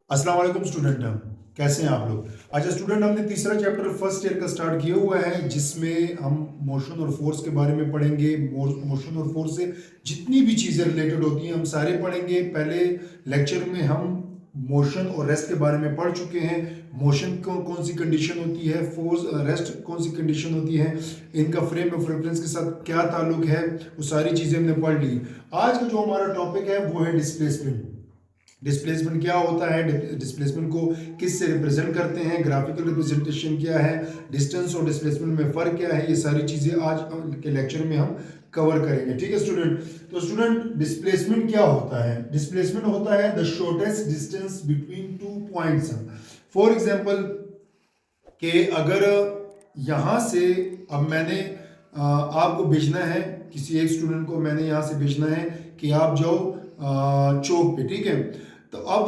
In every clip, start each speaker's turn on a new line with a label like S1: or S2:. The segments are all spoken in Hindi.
S1: अस्सलाम वालेकुम स्टूडेंट। कैसे हैं आप लोग? अच्छा स्टूडेंट, हमने तीसरा चैप्टर फर्स्ट ईयर का स्टार्ट किया हुआ है जिसमें हम मोशन और फोर्स के बारे में पढ़ेंगे। मोशन और फोर्स से जितनी भी चीज़ें रिलेटेड होती हैं हम सारे पढ़ेंगे। पहले लेक्चर में हम मोशन और रेस्ट के बारे में पढ़ चुके हैं। मोशन को कौन सी कंडीशन होती है, फोर्स रेस्ट कौन सी कंडीशन होती है, इनका फ्रेम ऑफ रेफरेंस के साथ क्या ताल्लुक है, वो सारी चीज़ें हमने पढ़ ली। आज का जो हमारा टॉपिक है वो है डिस्प्लेसमेंट। डिस्प्लेसमेंट क्या होता है, डिस्प्लेसमेंट को किस से रिप्रेजेंट करते हैं, ग्राफिकल रिप्रेजेंटेशन क्या है, डिस्टेंस और डिस्प्लेसमेंट में फ़र्क क्या है, ये सारी चीज़ें आज के लेक्चर में हम कवर करेंगे। ठीक है स्टूडेंट। तो स्टूडेंट, डिस्प्लेसमेंट क्या होता है? डिस्प्लेसमेंट होता है the shortest distance between two points. For example कि अगर यहाँ से अब मैंने आपको भेजना है, किसी एक स्टूडेंट को मैंने यहाँ से भेजना है कि आप जाओ चौक पे, ठीक है। तो अब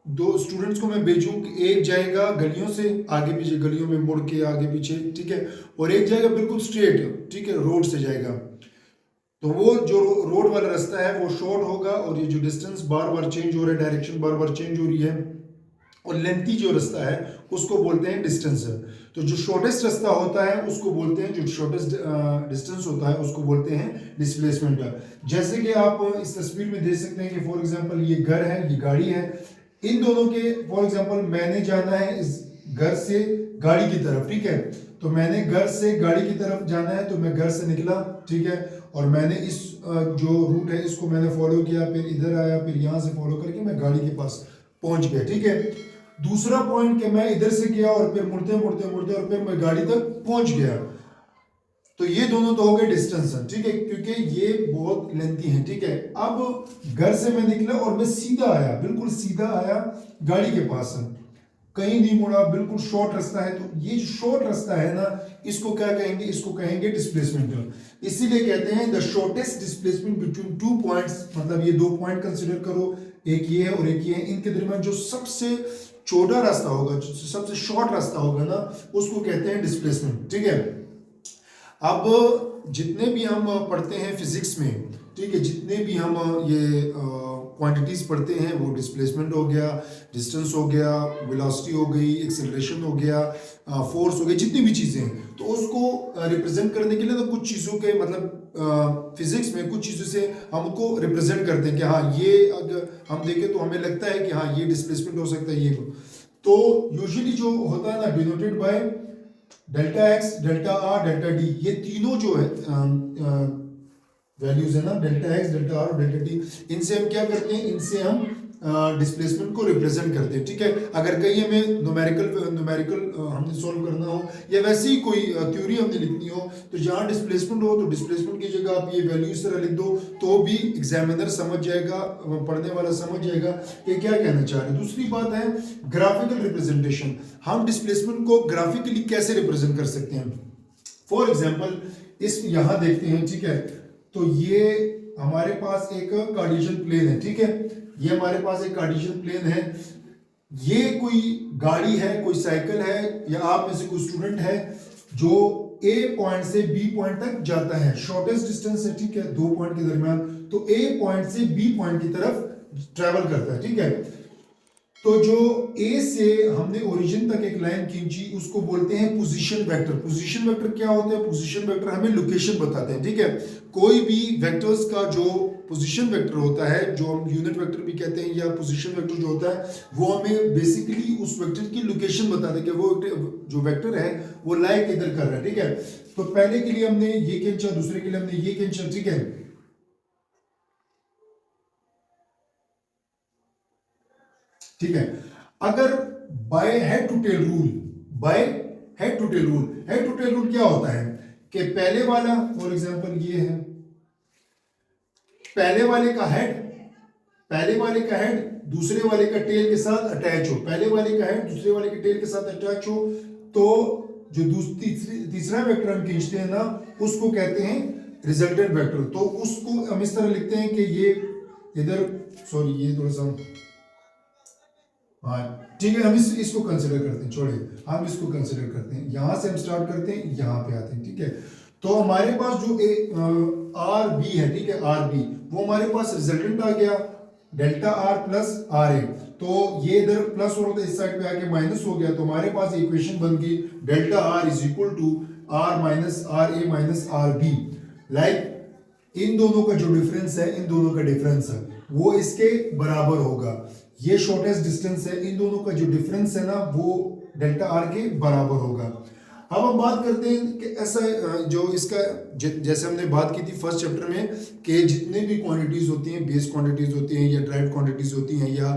S1: दो स्टूडेंट्स को मैं भेजूँ कि एक जाएगा गलियों से आगे पीछे, गलियों में मुड़ के आगे पीछे, ठीक है, और एक जाएगा बिल्कुल स्ट्रेट, ठीक है, रोड से जाएगा। तो वो जो रोड वाला रास्ता है वो शॉर्ट होगा और ये जो डिस्टेंस बार बार चेंज हो रहा है, डायरेक्शन बार बार चेंज हो रही है और लेंथी जो रास्ता है उसको बोलते हैं डिस्टेंस। तो जो शॉर्टेस्ट रास्ता होता है उसको बोलते हैं, जो शॉर्टेस्ट डिस्टेंस होता है उसको बोलते हैं डिस्प्लेसमेंट। जैसे कि आप इस तस्वीर में देख सकते हैं कि फॉर एग्जांपल ये घर है, ये गाड़ी है, इन दोनों के फॉर एग्जांपल मैंने जाना है इस घर से गाड़ी की तरफ, ठीक है। तो मैंने घर से गाड़ी की तरफ जाना है तो मैं घर से निकला, ठीक है, और मैंने इस जो रूट है इसको मैंने फॉलो किया, फिर इधर आया, फिर यहाँ से फॉलो करके मैं गाड़ी के पास पहुंच गया, ठीक है। दूसरा पॉइंट कि मैं इधर से गया और फिर मुड़ते मुड़ते मुड़ते और फिर मैं गाड़ी तक पहुंच गया। तो ये दोनों तो हो गए डिस्टेंस, ठीक है, क्योंकि ये बहुत लेंथी है, ठीक है। अब घर से मैं निकला और मैं सीधा आया, बिल्कुल सीधा आया गाड़ी के पास, कहीं नहीं मुड़ा, बिल्कुल शॉर्ट रास्ता है। तो ये जो शॉर्ट रास्ता है ना, इसको क्या कहेंगे? इसको कहेंगे डिस्प्लेसमेंट। इसीलिए कहते हैं the shortest displacement between two points, मतलब ये दो पॉइंट कंसीडर करो, एक ये है और एक ये है, इनके दरमियान जो सबसे छोटा रास्ता होगा, जो सबसे शॉर्ट रास्ता होगा ना, उसको कहते हैं डिस्प्लेसमेंट, ठीक है। अब जितने भी हम पढ़ते हैं फिजिक्स में, ठीक है, जितने भी हम ये क्वांटिटीज़ पढ़ते हैं, वो डिस्प्लेसमेंट हो गया, डिस्टेंस हो गया, वेलोसिटी हो गई, एक्सेलरेशन हो गया, फोर्स हो गई, जितनी भी चीज़ें हैं, तो उसको रिप्रेजेंट करने के लिए तो कुछ चीज़ों के मतलब फिजिक्स में कुछ चीज़ों से हमको रिप्रेजेंट करते हैं कि हाँ ये अगर हम देखें तो हमें लगता है कि हाँ ये डिस्प्लेसमेंट हो सकता है, ये तो यूजुअली जो होता है ना, denoted by delta x, delta R, delta D, ये तीनों जो है वैल्यूज है ना, डेल्टा एक्स, डेल्टा आर और डेल्टा डी, इनसे हम क्या करते हैं? इनसे हम डिस्प्लेसमेंट को रिप्रेजेंट करते हैं, ठीक है। अगर कहीं हमें न्यूमेरिकल हमने सॉल्व करना हो या वैसे ही कोई थ्योरी हमने लिखनी हो, तो जहाँ डिस्प्लेसमेंट हो तो डिस्प्लेसमेंट की जगह आप ये वैल्यू इस तरह लिख दो, तो भी एग्जामिनर समझ जाएगा, पढ़ने वाला समझ जाएगा कि क्या कहना चाह रहे हैं। दूसरी बात है ग्राफिकल रिप्रेजेंटेशन। हम डिस्प्लेसमेंट को ग्राफिकली कैसे रिप्रेजेंट कर सकते हैं? फॉर एग्जाम्पल इस यहाँ देखते हैं, ठीक है, तो ये हमारे पास एक कार्टेशियन प्लेन है, ठीक है, ये हमारे पास एक कार्टेशियन प्लेन है। ये कोई गाड़ी है, कोई साइकिल है, या आप में से कोई स्टूडेंट है जो ए पॉइंट से बी पॉइंट तक जाता है, शॉर्टेस्ट डिस्टेंस है, ठीक है, दो पॉइंट के दरमियान, तो ए पॉइंट से बी पॉइंट की तरफ ट्रेवल करता है, ठीक है। तो जो ए से हमने ओरिजिन तक एक लाइन खींची उसको बोलते हैं पोजीशन वेक्टर। पोजीशन वेक्टर क्या होता है? पोजीशन वेक्टर हमें लोकेशन बताते हैं, ठीक है। कोई भी वेक्टर्स का जो पोजीशन वेक्टर होता है, जो हम यूनिट वेक्टर भी कहते हैं, या पोजीशन वेक्टर जो होता है, वो हमें बेसिकली उस वेक्टर की लोकेशन बताते हैं कि वो जो वेक्टर है वो लाई किधर कर रहा है, ठीक है। तो पहले के लिए हमने ये खींचा, दूसरे के लिए हमने ये खींचा, ठीक है। ठीक है, अगर by head to tail rule, by head to tail rule, head to tail rule क्या होता है कि पहले वाला फॉर एग्जांपल ये है, पहले वाले का हेड, पहले वाले का हेड दूसरे वाले का टेल के साथ अटैच हो, पहले वाले का हेड दूसरे वाले के टेल के साथ अटैच हो, तो जो तीसरा वेक्टर हम खींचते हैं ना, उसको कहते हैं रिजल्टेंट वेक्टर। तो उसको हम इस तरह लिखते हैं कि ये इधर, सॉरी ये थोड़ा सा, हाँ ठीक है, हम इसको कंसिडर करते हैं, छोड़िए, हम इसको कंसिडर करते हैं, यहां से हम स्टार्ट करते हैं, यहां पे आते हैं, ठीक है। तो हमारे पास जो आर बी है, ठीक है, आर बी, वो हमारे पास रिजल्टेंट आ गया delta R plus R A. तो ये इधर प्लस हो रहा था, इस साइड पे आके माइनस हो गया, तो हमारे पास इक्वेशन बन गई delta R is equal to R minus R A minus R B. Like इन दोनों का जो डिफरेंस है, इन दोनों का डिफरेंस है वो इसके बराबर होगा। ये शॉर्टेस्ट डिस्टेंस है, इन दोनों का जो डिफरेंस है ना वो डेल्टा आर के बराबर होगा। अब हम बात करते हैं कि ऐसा जो इसका जैसे हमने बात की थी फर्स्ट चैप्टर में कि जितने भी क्वांटिटीज होती हैं, बेस क्वांटिटीज होती हैं या ड्राइव क्वांटिटीज होती हैं या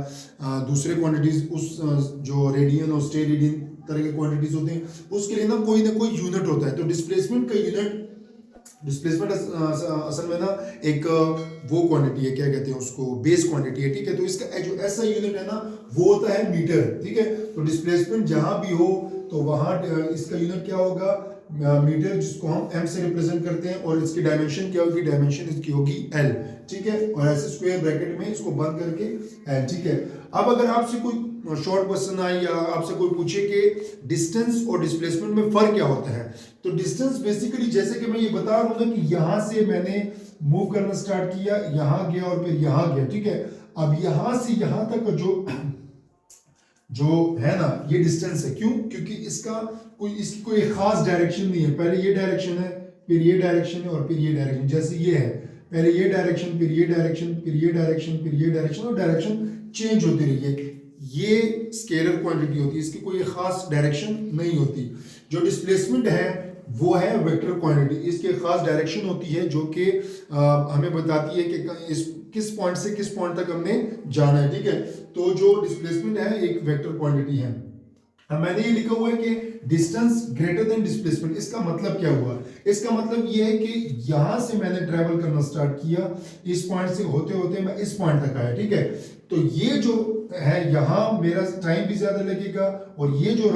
S1: दूसरे क्वांटिटीज उस जो रेडियन और स्टे रेडियन तरह की क्वांटिटीज होती हैं, उसके लिए ना कोई यूनिट होता है। तो डिस्प्लेसमेंट का यूनिट, डिस्प्लेसमेंट असल में ना एक वो क्वांटिटी है, क्या कहते हैं उसको, बेस क्वांटिटी है, ठीक है। तो इसका जो ऐसा यूनिट है ना वो होता है मीटर, ठीक है। तो डिस्प्लेसमेंट जहां भी हो तो वहां इसका यूनिट क्या होगा, मीटर, जिसको हम m से रिप्रेजेंट करते हैं, और इसकी डायमेंशन क्या होगी, डायमेंशन इसकी होगी l, ठीक है। और ऐसे स्क्वायर ब्रैकेट में इसको बंद करके l, ठीक है। अब अगर आपसे कोई शॉर्ट क्वेश्चन आए या आपसे कोई पूछे कि डिस्टेंस और डिस्प्लेसमेंट में फर्क क्या होता है, तो डिस्टेंस बेसिकली जैसे कि मैं ये बता रहा हूँ ना कि यहां से मैंने मूव करना स्टार्ट किया, यहां गया और फिर यहां गया, ठीक है। अब यहां से यहां तक जो है ना ये डिस्टेंस है। क्यों? क्योंकि इसकी कोई खास डायरेक्शन नहीं है। पहले ये डायरेक्शन है, फिर ये डायरेक्शन है और फिर ये डायरेक्शन, जैसे ये है, पहले ये डायरेक्शन, फिर ये डायरेक्शन, फिर ये डायरेक्शन, फिर ये डायरेक्शन, और डायरेक्शन चेंज होती रही है। ये स्केलर क्वांटिटी होती है, इसकी कोई खास डायरेक्शन नहीं होती। जो डिस्प्लेसमेंट है वो है वेक्टर क्वांटिटी, इसकी खास डायरेक्शन होती है जो कि हमें बताती है कि किस पॉइंट से किस पॉइंट तक हमने जाना है, ठीक है। तो जो डिस्प्लेसमेंट है एक वेक्टर क्वांटिटी है। अब मैंने ये लिखा हुआ है कि डिस्टेंस ग्रेटर देन डिस्प्लेसमेंट, इसका मतलब क्या हुआ? इसका मतलब ये है कि यहां से मैंने ट्रेवल करना स्टार्ट किया, इस पॉइंट से होते होते मैं इस पॉइंट तक आया, ठीक है। तो ये जो है यहाँ मेरा टाइम भी ज्यादा लगेगा और ये जो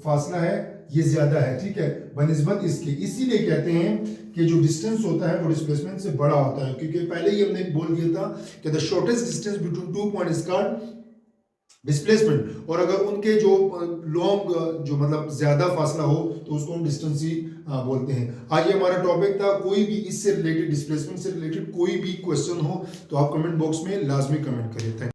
S1: फासला है ये ज्यादा है, ठीक है, बनिस्बत इसके। इसीलिए कहते हैं कि जो डिस्टेंस होता है वो डिस्प्लेसमेंट से बड़ा होता है, क्योंकि पहले ही हमने बोल दिया था कि the shortest distance between 2 point is called displacement. और अगर उनके जो लॉन्ग जो मतलब ज्यादा फासला हो तो उसको हम डिस्टेंस ही बोलते हैं। आज ये हमारा टॉपिक था। कोई भी इससे रिलेटेड, डिस्प्लेसमेंट से रिलेटेड कोई भी क्वेश्चन हो तो आप कमेंट बॉक्स में लाजमी कमेंट करें। थैंक